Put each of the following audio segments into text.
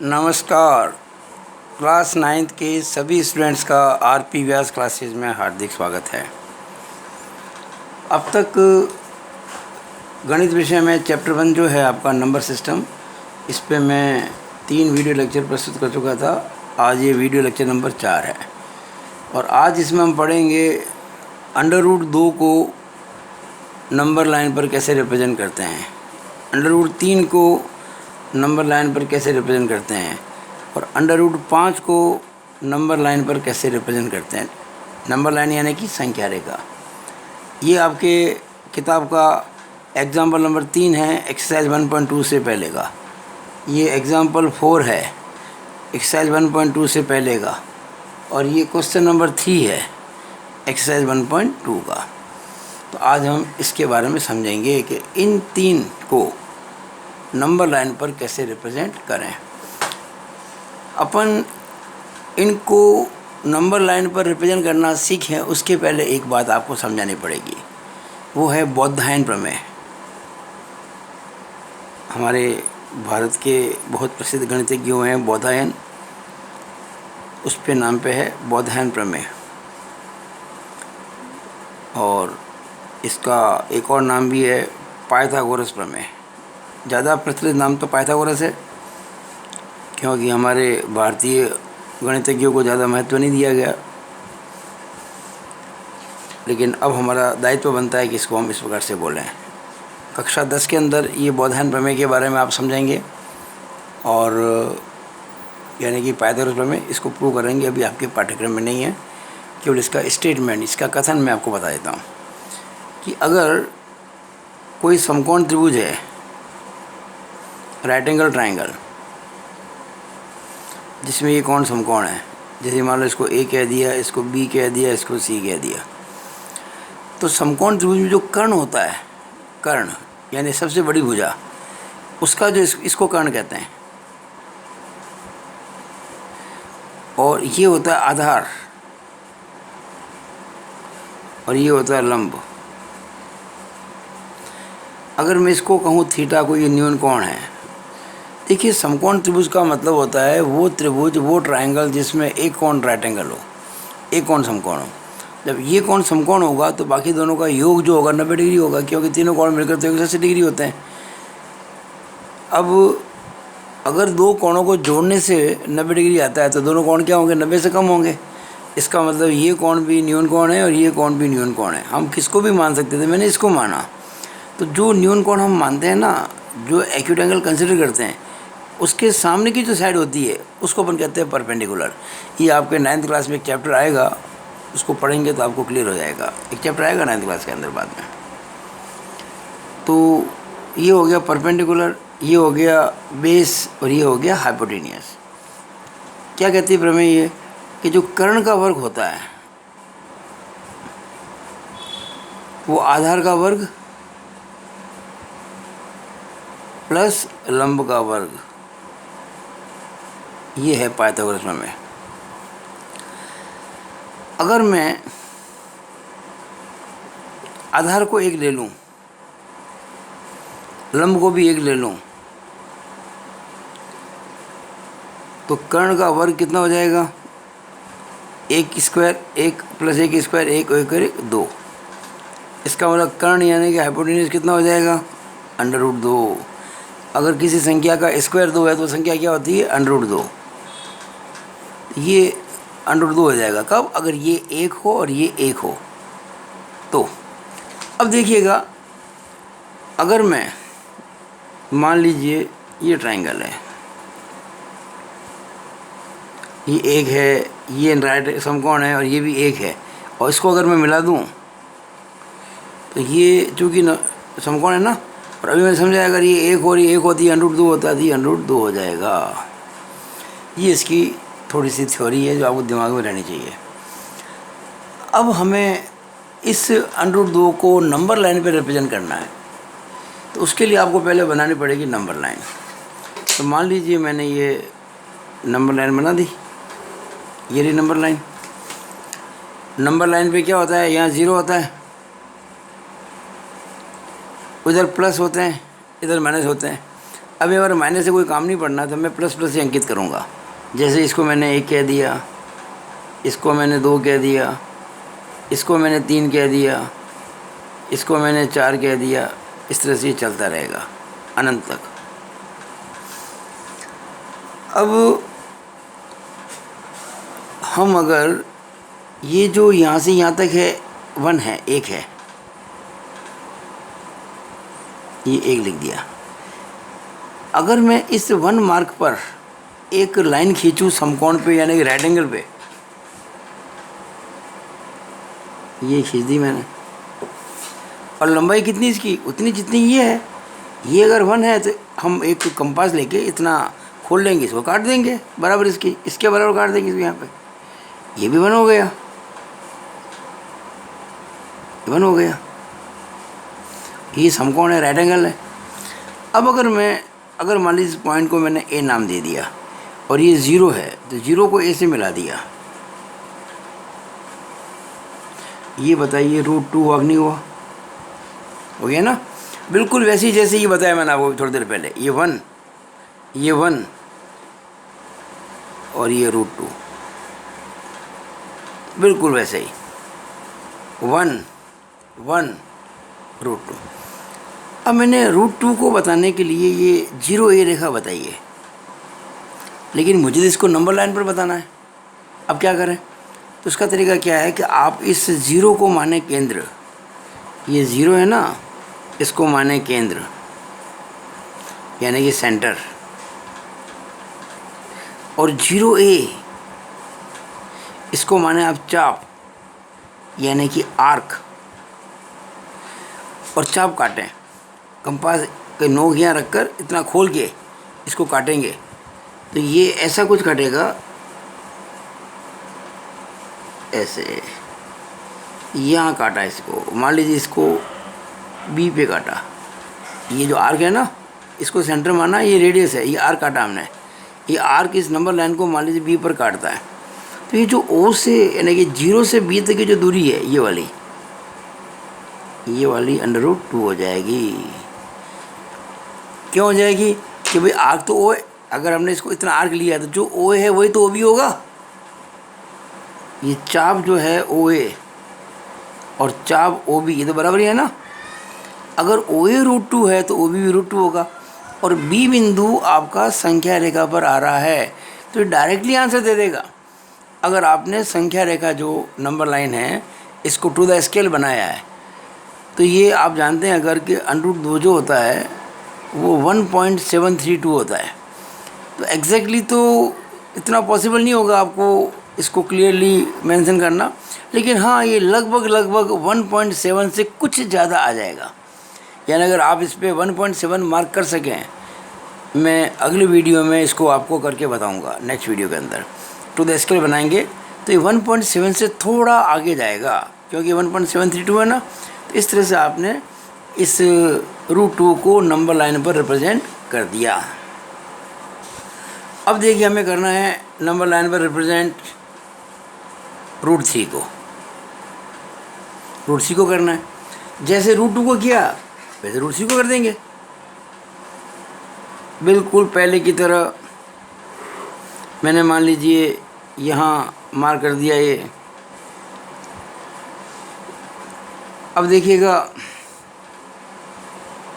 नमस्कार। Class 9th के सभी स्टूडेंट्स का आरपी व्यास क्लासेस में हार्दिक स्वागत है। अब तक गणित विषय में चैप्टर 1 जो है आपका नंबर सिस्टम, इस पे मैं 3 वीडियो लेक्चर प्रस्तुत कर चुका था। आज ये वीडियो लेक्चर नंबर 4 है और आज इसमें हम पढ़ेंगे √2 को नंबर लाइन पर कैसे रिप्रेजेंट करते हैं, √3 को नंबर लाइन पर कैसे रिप्रेजेंट करते हैं और √5 को नंबर लाइन पर कैसे रिप्रेजेंट करते हैं। नंबर लाइन यानी कि संख्या रेखा। ये आपके किताब का एग्जाम्पल नंबर 3 है एक्सरसाइज 1.2 से पहले का। ये एग्जाम्पल 4 है एक्सरसाइज 1.2 से पहले का और ये क्वेश्चन नंबर 3 है एक्सरसाइज 1.2 का। तो आज हम इसके बारे में समझेंगे कि इन 3 को नंबर लाइन पर कैसे रिप्रेजेंट करें। अपन इनको नंबर लाइन पर रिप्रेजेंट करना सीखें उसके पहले एक बात आपको समझानी पड़ेगी, वो है बौधायन प्रमेय। हमारे भारत के बहुत प्रसिद्ध गणितज्ञ हैं बौधायन, उस पे नाम पे है बौधायन प्रमेय। और इसका एक और नाम भी है पाइथागोरस प्रमेय। ज़्यादा प्रचलित नाम तो पाइथागोरस है, क्योंकि हमारे भारतीय गणितज्ञों को ज़्यादा महत्व नहीं दिया गया। लेकिन अब हमारा दायित्व बनता है कि इसको हम इस प्रकार से बोलें। कक्षा 10 के अंदर ये बौधायन प्रमेय के बारे में आप समझेंगे और यानी कि पाइथागोरस प्रमेय, इसको प्रूव करेंगे। अभी आपके पाठ्यक्रम में नहीं है, केवल इसका स्टेटमेंट, इसका कथन मैं आपको बता देता हूँ कि अगर कोई समकोण त्रिभुज है, राइट एंगल ट्राइंगल, जिसमें ये कौन समकोण है, जैसे मान लो इसको ए कह दिया, इसको बी कह दिया, इसको सी कह दिया, तो समकोण त्रिभुज में जो कर्ण होता है, कर्ण यानी सबसे बड़ी भुजा, उसका जो इसको कर्ण कहते हैं। और ये होता है आधार और ये होता है लंब। अगर मैं इसको कहूँ थीटा को, ये न्यून कोण है। देखिए, समकोण त्रिभुज का मतलब होता है वो त्रिभुज, वो ट्रायंगल जिसमें एक कोण राइट एंगल हो, एक कोण समकोण हो। जब ये कोण समकोण होगा तो बाकी दोनों का योग जो होगा 90 डिग्री होगा, क्योंकि तीनों कोण मिलकर तो 180 डिग्री होते हैं। अब अगर दो कोणों को जोड़ने से 90 डिग्री आता है तो दोनों कोण क्या होंगे, 90 से कम होंगे। इसका मतलब ये कोण भी न्यून कोण है और ये कोण भी न्यून कोण है। हम किसको भी मान सकते थे, मैंने इसको माना। तो जो न्यून कोण हम मानते हैं ना, जो एक्यूट एंगल कंसिडर करते हैं, उसके सामने की जो साइड होती है उसको अपन कहते हैं परपेंडिकुलर। ये आपके 9th क्लास में एक चैप्टर आएगा, उसको पढ़ेंगे तो आपको क्लियर हो जाएगा। एक चैप्टर आएगा 9th क्लास के अंदर बाद में। तो ये हो गया परपेंडिकुलर, ये हो गया बेस और ये हो गया हाइपोटेनियस। क्या कहती है प्रमेय ये कि जो कर्ण का वर्ग होता है वो आधार का वर्ग प्लस लंब का वर्ग, ये है पाइथागोरस प्रमेय। अगर मैं आधार को 1 ले लूं, लंब को भी 1 ले लूं, तो कर्ण का वर्ग कितना हो जाएगा, 1 स्क्वायर 1 प्लस 1 स्क्वायर 1 और 1 2। इसका मतलब कर्ण यानी कि हाइपोटेन्यूज कितना हो जाएगा, √2। अगर किसी संख्या का स्क्वायर 2 है तो संख्या क्या होती है, √2। ये √2 हो जाएगा कब, अगर ये 1 हो और ये 1 हो तो। अब देखिएगा, अगर मैं मान लीजिए ये ट्रायंगल है, ये 1 है, ये राइट समकोण है और ये भी 1 है, और इसको अगर मैं मिला दूं तो ये चूँकि समकोण है ना, और अभी मैंने समझा अगर ये 1 और ये 1 होती है √2 होता है, ये √2 हो जाएगा। ये इसकी थोड़ी सी थ्योरी है जो आपको दिमाग में रहनी चाहिए। अब हमें इस √2 को नंबर लाइन पे रिप्रेजेंट करना है, तो उसके लिए आपको पहले बनानी पड़ेगी नंबर लाइन। तो मान लीजिए मैंने ये नंबर लाइन बना दी, ये रही नंबर लाइन। नंबर लाइन पे क्या होता है, यहाँ 0 होता है, उधर प्लस होते हैं, इधर माइनस होते हैं। अब अगर माइनस से कोई काम नहीं पड़ना तो मैं प्लस प्लस से अंकित करूँगा। जैसे इसको मैंने 1 कह दिया, इसको मैंने 2 कह दिया, इसको मैंने 3 कह दिया, इसको मैंने 4 कह दिया। इस तरह से ये चलता रहेगा अनंत तक। अब हम अगर ये जो यहाँ से यहाँ तक है 1 है, 1 है, ये 1 लिख दिया। अगर मैं इस 1 मार्क पर एक लाइन खींचूँ समकोण पे यानी कि राइट एंगल पे, ये खींच दी मैंने, और लंबाई कितनी इसकी, उतनी जितनी ये है। ये अगर 1 है तो हम एक कंपास लेके इतना खोल लेंगे, इसको काट देंगे बराबर, इसके बराबर काट देंगे इसको। यहाँ पे ये भी 1 हो गया, 1 हो गया। ये समकोण है, राइट एंगल है। अब अगर मान लीजिए इस पॉइंट को मैंने ए नाम दे दिया और ये 0 है तो 0 को ए से मिला दिया। ये बताइए √2 हुआ कि नहीं हुआ? हो गया ना? बिल्कुल वैसे ही जैसे ये बताया मैंने आपको थोड़ी देर पहले। ये 1 और ये √2, बिल्कुल वैसे ही 1 1 √2। अब मैंने √2 को बताने के लिए ये 0A रेखा बताई है, लेकिन मुझे तो इसको नंबर लाइन पर बताना है। अब क्या करें? तो उसका तरीका क्या है कि आप इस 0 को माने केंद्र, ये 0 है ना, इसको माने केंद्र यानी कि सेंटर, और 0A इसको माने आप चाप यानी कि आर्क, और चाप काटें। कंपास के नोक यहाँ रखकर इतना खोल के इसको काटेंगे तो ये ऐसा कुछ कटेगा, ऐसे यहाँ काटा इसको। मान लीजिए इसको बी पे काटा, ये जो आर्क है ना इसको सेंटर माना, ये रेडियस है, ये आर्क काटा हमने। ये आर्क इस नंबर लाइन को मान लीजिए बी पर काटता है, तो ये जो ओ से यानी कि 0 से बी तक की जो दूरी है ये वाली √2 हो जाएगी। क्यों हो जाएगी? कि भाई आर्क तो ओ है, अगर हमने इसको इतना आर्क लिया तो जो ओ है वही तो ओ भी होगा। ये चाप जो है OA और चाप OB ये तो बराबर ही है ना। अगर OA √2 है तो OB भी √2 होगा, और B बिंदु आपका संख्या रेखा पर आ रहा है तो डायरेक्टली आंसर दे देगा। अगर आपने संख्या रेखा जो नंबर लाइन है इसको टू द स्केल बनाया है तो ये आप जानते हैं अगर कि √2 जो होता है वो 1.732 होता है। तो एग्जैक्टली तो इतना पॉसिबल नहीं होगा आपको इसको क्लियरली मेंशन करना, लेकिन हाँ ये लगभग 1.7 से कुछ ज़्यादा आ जाएगा। यानी अगर आप इस पर 1.7 मार्क कर सकें, मैं अगले वीडियो में इसको आपको करके बताऊंगा, नेक्स्ट वीडियो के अंदर टू द स्केल बनाएंगे तो ये 1.7 से थोड़ा आगे जाएगा, क्योंकि 1.732 है ना। तो इस तरह से आपने इस √2 को नंबर लाइन पर रिप्रेजेंट कर दिया। अब देखिए हमें करना है नंबर लाइन पर रिप्रेजेंट √3 को। √3 को करना है जैसे √2 को किया वैसे √3 को कर देंगे, बिल्कुल पहले की तरह। मैंने मान लीजिए यहाँ मार्क कर दिया ये। अब देखिएगा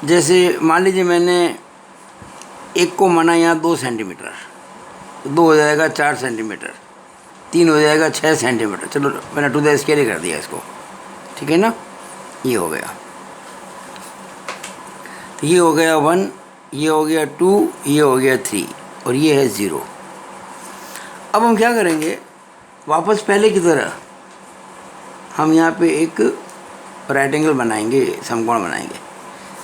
जैसे मान लीजिए मैंने 1 को माना यहाँ 2 सेंटीमीटर, 2 हो जाएगा 4 सेंटीमीटर, 3 हो जाएगा 6 सेंटीमीटर। चलो मैंने टू द स्केल ही कर दिया इसको, ठीक है ना। ये हो गया, तो ये हो गया 1, ये हो गया 2, ये हो गया 3 और ये है 0। अब हम क्या करेंगे, वापस पहले की तरह हम यहाँ पे एक राइट एंगल बनाएंगे, समकोण बनाएंगे।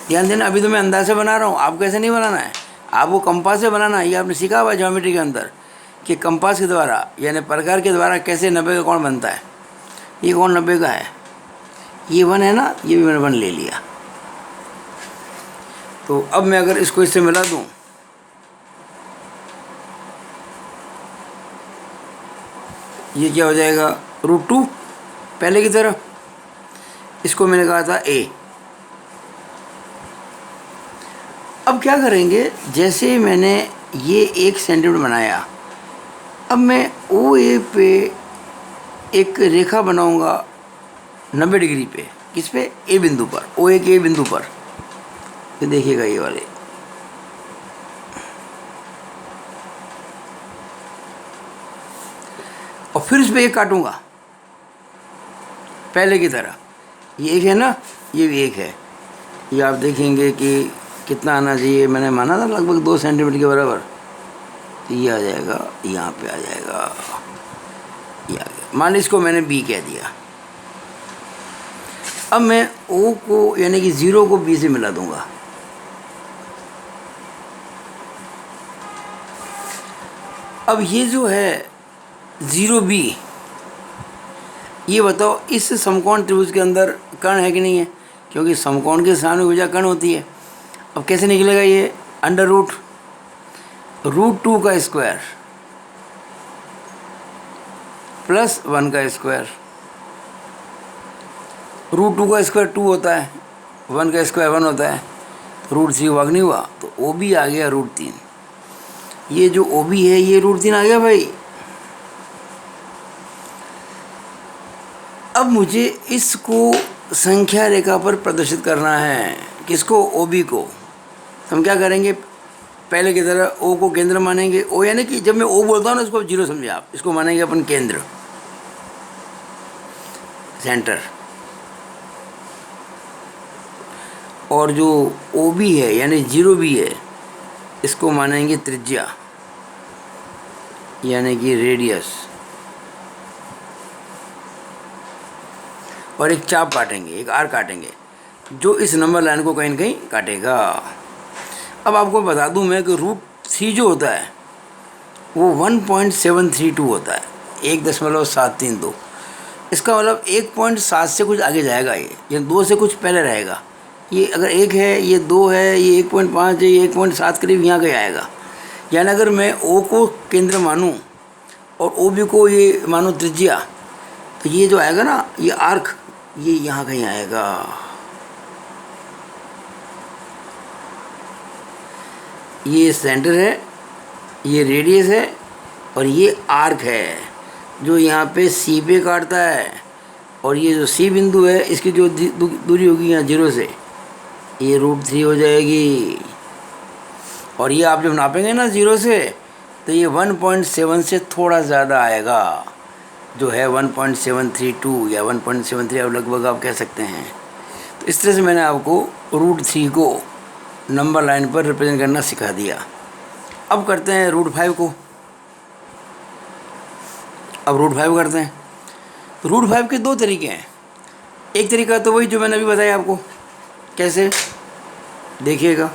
ध्यान देना, अभी तो मैं अंदाज़ से बना रहा हूँ, आपको ऐसे नहीं बनाना है, आपको कंपास से बनाना है। ये आपने सीखा हुआ ज्योमेट्री के अंदर कि कंपास के द्वारा यानी प्रकार के द्वारा कैसे 90 का कोण बनता है। ये कोण 90 का है, ये 1 है ना, ये भी मैंने 1 ले लिया। तो अब मैं अगर इसको इससे मिला दूँ, ये क्या हो जाएगा, √2 पहले की तरह। इसको मैंने कहा था A, अब क्या करेंगे, जैसे मैंने ये 1 सेंटीमीटर बनाया, अब मैं ओ ए पे एक रेखा बनाऊंगा 90 डिग्री पे। किस पे? ए बिंदु पर, ओ ए के बिंदु पर। ये देखिएगा ये वाले, और फिर इस पे एक काटूंगा पहले की तरह। ये एक है ना, ये भी एक है। ये आप देखेंगे कि कितना आना चाहिए, मैंने माना था लगभग 2 सेंटीमीटर के बराबर। तो ये आ जाएगा, यहाँ पे आ जाएगा, ये आ गया। मान इसको मैंने बी कह दिया। अब मैं ओ को यानी कि 0 को बी से मिला दूंगा। अब ये जो है 0B, ये बताओ इस समकोण त्रिभुज के अंदर कर्ण है कि नहीं है? क्योंकि समकोण के सामने भुजा कर्ण होती है। अब कैसे निकलेगा ये? अंडर रूट √2 का स्क्वायर प्लस 1 का स्क्वायर। √2 का स्क्वायर 2 होता है, 1 का स्क्वायर 1 होता है, √3 भाग नहीं हुआ, तो ओ बी आ गया √3। ये जो ओ बी है ये √3 आ गया भाई। अब मुझे इसको संख्या रेखा पर प्रदर्शित करना है। किसको? ओ बी को। हम क्या करेंगे, पहले की तरह ओ को केंद्र मानेंगे। ओ यानी कि जब मैं ओ बोलता हूँ ना, इसको 0 समझे आप, इसको मानेंगे अपन केंद्र, सेंटर। और जो ओ बी है यानी 0B है, इसको मानेंगे त्रिज्या यानी कि रेडियस। और एक चाप काटेंगे, एक आर काटेंगे, जो इस नंबर लाइन को कहीं न कहीं काटेगा। अब आपको बता दूं मैं कि √3 जो होता है वो 1.732 होता है, 1.732। इसका मतलब 1.7 से कुछ आगे जाएगा ये 2 से कुछ पहले रहेगा। ये अगर 1 है, ये 2 है, ये 1.5 है, ये 1.7 करीब यहाँ कहीं आएगा। यानी अगर मैं ओ को केंद्र मानूँ और ओ बी को ये मानूँ त्रिज्या, तो ये जो आएगा ना, ये आर्क, ये यहाँ कहीं आएगा। ये सेंटर है, ये रेडियस है, और ये आर्क है जो यहाँ पे सी पे काटता है। और ये जो सी बिंदु है, इसकी जो दूरी होगी यहाँ 0 से, ये √3 हो जाएगी। और ये आप जब नापेंगे ना 0 से, तो ये 1.7 से थोड़ा ज़्यादा आएगा, जो है 1.732 या 1.73 अब लगभग आप कह सकते हैं। तो इस तरह से मैंने आपको √3 को नंबर लाइन पर रिप्रेजेंट करना सिखा दिया। अब करते हैं √5 को। अब √5 करते हैं। तो √5 के 2 तरीके हैं। एक तरीका तो वही जो मैंने अभी बताया आपको। कैसे? देखिएगा,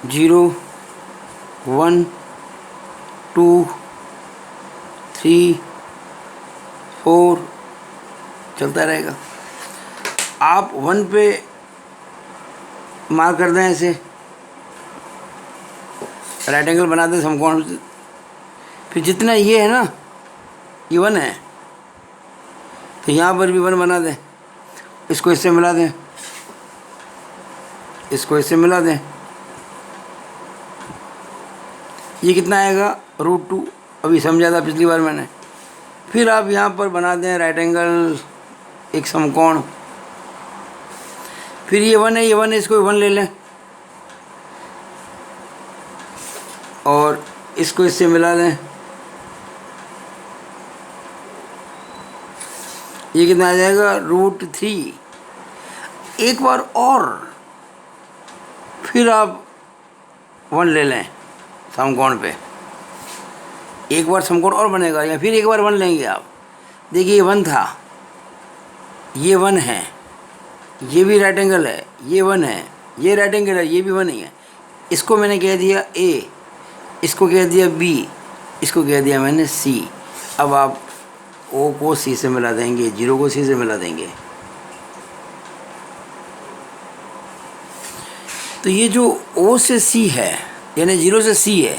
जीरो 1 2 3 4 चलता रहेगा। आप 1 पे मार्क कर दें, ऐसे राइट एंगल बना दें समकोण। फिर जितना ये है ना, ये 1 है, तो यहाँ पर भी 1 बना दें। इसको इससे मिला दें, इसको इससे मिला दें। ये कितना आएगा? √2। अभी समझा था पिछली बार मैंने। फिर आप यहाँ पर बना दें राइट एंगल एक समकोण। फिर ये 1 है, ये 1 है, इसको 1 ले लें और इसको इससे मिला दें। ये कितना आ जाएगा? √3। एक बार और फिर आप 1 ले लें समकोण पे। एक बार समकोण और बनेगा, या फिर एक बार 1 लेंगे आप। देखिए ये 1 था, ये 1 है, ये भी राइट एंगल है, ये 1 है, ये राइट एंगल है, ये भी 1 ही है। इसको मैंने कह दिया A, इसको कह दिया B, इसको कह दिया मैंने C। अब आप O को C से मिला देंगे, 0 को C से मिला देंगे। तो ये जो O से C है यानी 0 से C है,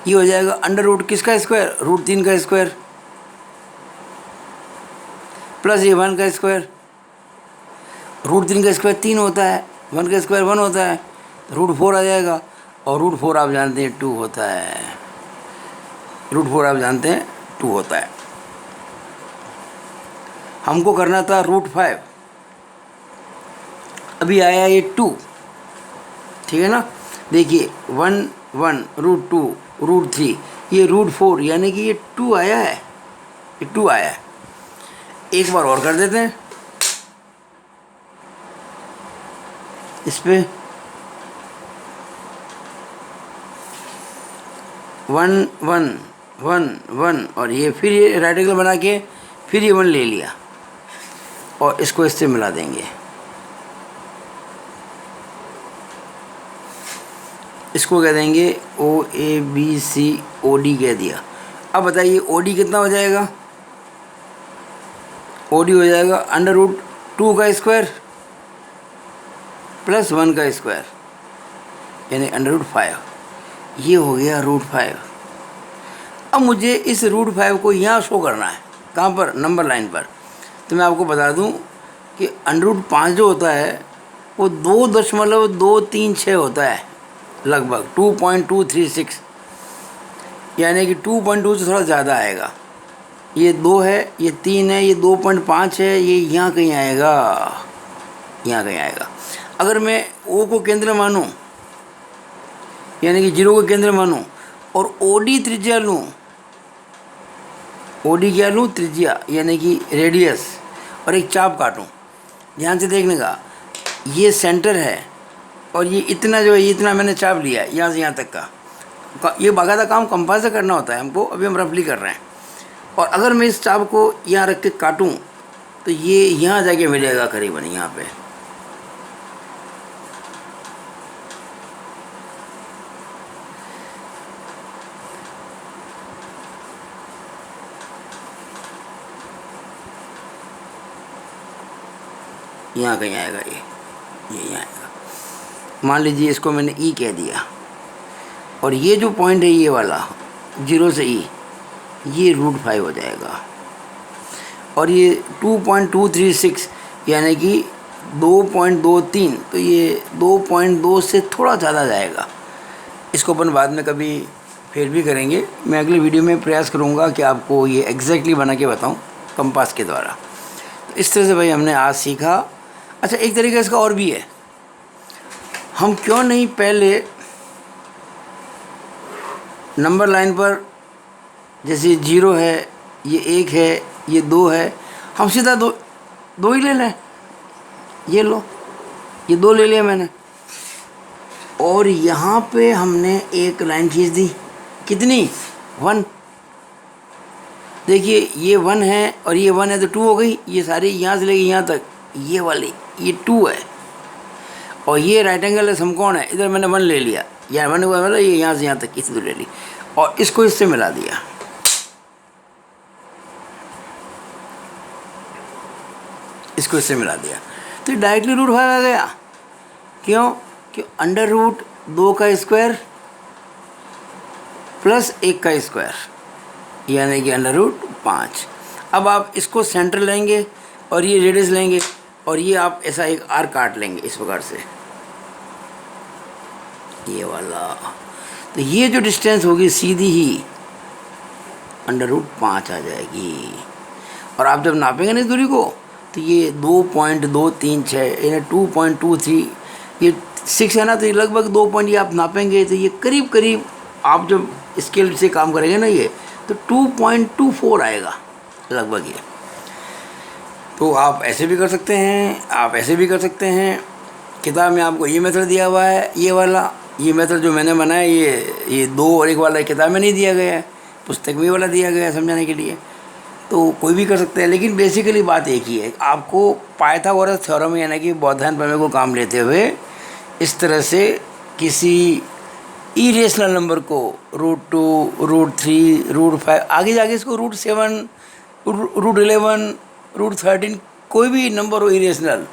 ये हो जाएगा अंडर रूट किसका स्क्वायर? √3 का स्क्वायर। प्लस ये 1 का स्क्वायर, √3 का स्क्वायर 3 होता है, 1 का स्क्वायर 1 होता है, √4 आ जाएगा। और √4 आप जानते हैं 2 होता है, √4 आप जानते हैं 2 होता है। हमको करना था √5, अभी आया ये 2, ठीक है ना। देखिए 1 1 √2 √3 ये √4 यानी कि ये 2 आया है, ये 2 आया है। एक बार और कर देते हैं इस पे 1 1 1 1 और ये फिर ये राइट एंगल बना के फिर ये 1 ले लिया और इसको इससे मिला देंगे। इसको कह देंगे OABCOD कह दिया। अब बताइए OD कितना हो जाएगा? OD हो जाएगा √2 का स्क्वायर प्लस 1 का स्क्वायर यानी √5। ये हो गया √5। अब मुझे इस √5 को यहाँ शो करना है, कहाँ पर? नंबर लाइन पर। तो मैं आपको बता दूं कि √5 जो होता है वो 2.236 होता है, लगभग 2.236, यानी कि 2.2 से थोड़ा ज़्यादा आएगा। ये 2 है, ये 3 है, ये 2.5 है, ये यहाँ कहीं आएगा, यहाँ कहीं आएगा। अगर मैं O को केंद्र मानूं यानी कि 0 को केंद्र मानूं और OD त्रिज्या लूँ, OD क्या लूँ? त्रिज्या यानी कि रेडियस, और एक चाप काटूं। ध्यान से देखने का, ये सेंटर है और ये इतना जो है, ये इतना मैंने चाप लिया है यहाँ से यहाँ तक का। ये बाकायदा काम कंपास से करना होता है हमको, अभी हम रफली कर रहे हैं। और अगर मैं इस चाप को यहाँ रख के काटूँ तो ये यहाँ जाके मिलेगा करीबन यहाँ पे। यहाँ कहीं आएगा, ये यहाँ आएगा। मान लीजिए इसको मैंने E कह दिया और ये जो पॉइंट है ये वाला 0 से E, ये √5 हो जाएगा। और ये 2.236 यानी कि 2.23, तो ये 2.2 से थोड़ा ज़्यादा जाएगा। इसको अपन बाद में कभी फिर भी करेंगे। मैं अगले वीडियो में प्रयास करूँगा कि आपको ये एग्जैक्टली बना के बताऊँ कंपास के द्वारा। तो इस तरह से भाई हमने आज सीखा। अच्छा, एक तरीका इसका और भी है, हम क्यों नहीं पहले नंबर लाइन पर, जैसे 0 है, ये 1 है, ये 2 है, हम सीधा दो ही ले लें। ये लो, ये 2 ले लिया मैंने, और यहाँ पे हमने एक लाइन खींच दी। कितनी? 1। देखिए ये 1 है और ये 1 है तो 2 हो गई। ये सारी यहाँ से लेके यहाँ तक, ये वाली ये 2 है। और ये राइट एंगल समकोण है, इधर मैंने 1 ले लिया, या 1 को मतलब ये यहाँ से यहाँ तक इसी ले ली और इसको इससे मिला दिया। इसको इससे मिला दिया तो डायरेक्टली √5 आ गया। क्यों? कि √2 का स्क्वायर प्लस 1 का स्क्वायर यानी कि √5। अब आप इसको सेंटर लेंगे और ये रेडियस लेंगे और ये आप ऐसा एक आर्क काट लेंगे इस प्रकार से, ये वाला। तो ये जो डिस्टेंस होगी सीधी ही √5 आ जाएगी। और आप जब नापेंगे ना इस दूरी को तो ये 2.236 यानी 2.23, ये 6 है ना, तो ये लगभग 2 पॉइंट ये आप नापेंगे तो ये करीब करीब आप जब स्केल से काम करेंगे ना ये तो 2.24 आएगा लगभग ये। तो आप ऐसे भी कर सकते हैं, आप ऐसे भी कर सकते हैं। किताब में आपको ये मेथड दिया हुआ है, ये वाला, ये मेथड जो मैंने बनाया ये 2 और 1 वाला किताब में नहीं दिया गया है, पुस्तक में वाला दिया गया है समझाने के लिए। तो कोई भी कर सकता है, लेकिन बेसिकली बात एक ही है, आपको पाइथागोरस थ्योरम यानी कि बौद्धायन प्रमेय को काम लेते हुए इस तरह से किसी इरेशनल नंबर को √2 √3 √5 आगे जाके इसको √7 √11 √13 कोई भी नंबर हो इरेशनल,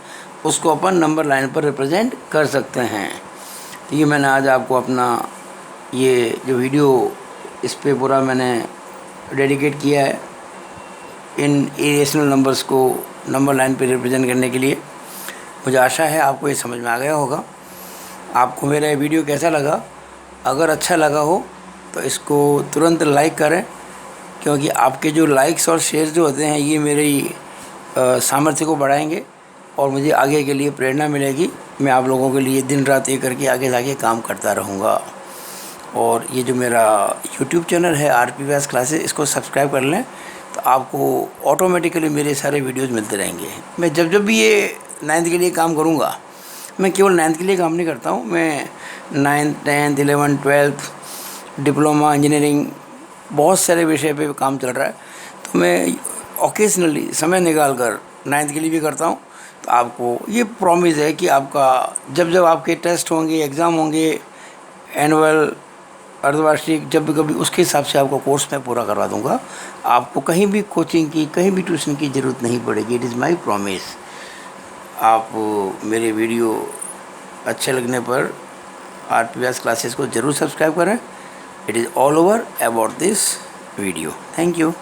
उसको अपन नंबर लाइन पर रिप्रेजेंट कर सकते हैं। तो ये मैंने आज आपको अपना ये जो वीडियो इस पे पूरा मैंने डेडिकेट किया है इन इरेशनल नंबर्स को नंबर लाइन पे रिप्रेजेंट करने के लिए। मुझे आशा है आपको ये समझ में आ गया होगा। आपको मेरा ये वीडियो कैसा लगा? अगर अच्छा लगा हो तो इसको तुरंत लाइक करें, क्योंकि आपके जो लाइक्स और शेयर जो होते हैं ये मेरी सामर्थ्य को बढ़ाएंगे और मुझे आगे के लिए प्रेरणा मिलेगी। मैं आप लोगों के लिए दिन रात एक करके आगे जाके काम करता रहूँगा। और ये जो मेरा यूट्यूब चैनल है आरपी व्यास क्लासेस, इसको सब्सक्राइब कर लें तो आपको ऑटोमेटिकली मेरे सारे वीडियोज़ मिलते रहेंगे। मैं जब भी ये 9th के लिए काम करूँगा, मैं केवल 9th के लिए काम नहीं करता हूँ, मैं 9th 10th 11th 12th diploma engineering बहुत सारे विषय पे काम चल रहा है, तो मैं ओकेजनली समय निकाल कर 9th के लिए भी करता हूँ। तो आपको ये प्रॉमिस है कि आपका जब आपके टेस्ट होंगे, एग्ज़ाम होंगे, एनुअल, अर्धवार्षिक, जब भी कभी, उसके हिसाब से आपको कोर्स मैं पूरा करवा दूंगा। आपको कहीं भी कोचिंग की, कहीं भी ट्यूशन की ज़रूरत नहीं पड़ेगी। It is my promise. आप मेरे वीडियो अच्छे लगने पर आरपी व्यास क्लासेस को ज़रूर सब्सक्राइब करें। It is all over about this video. Thank you.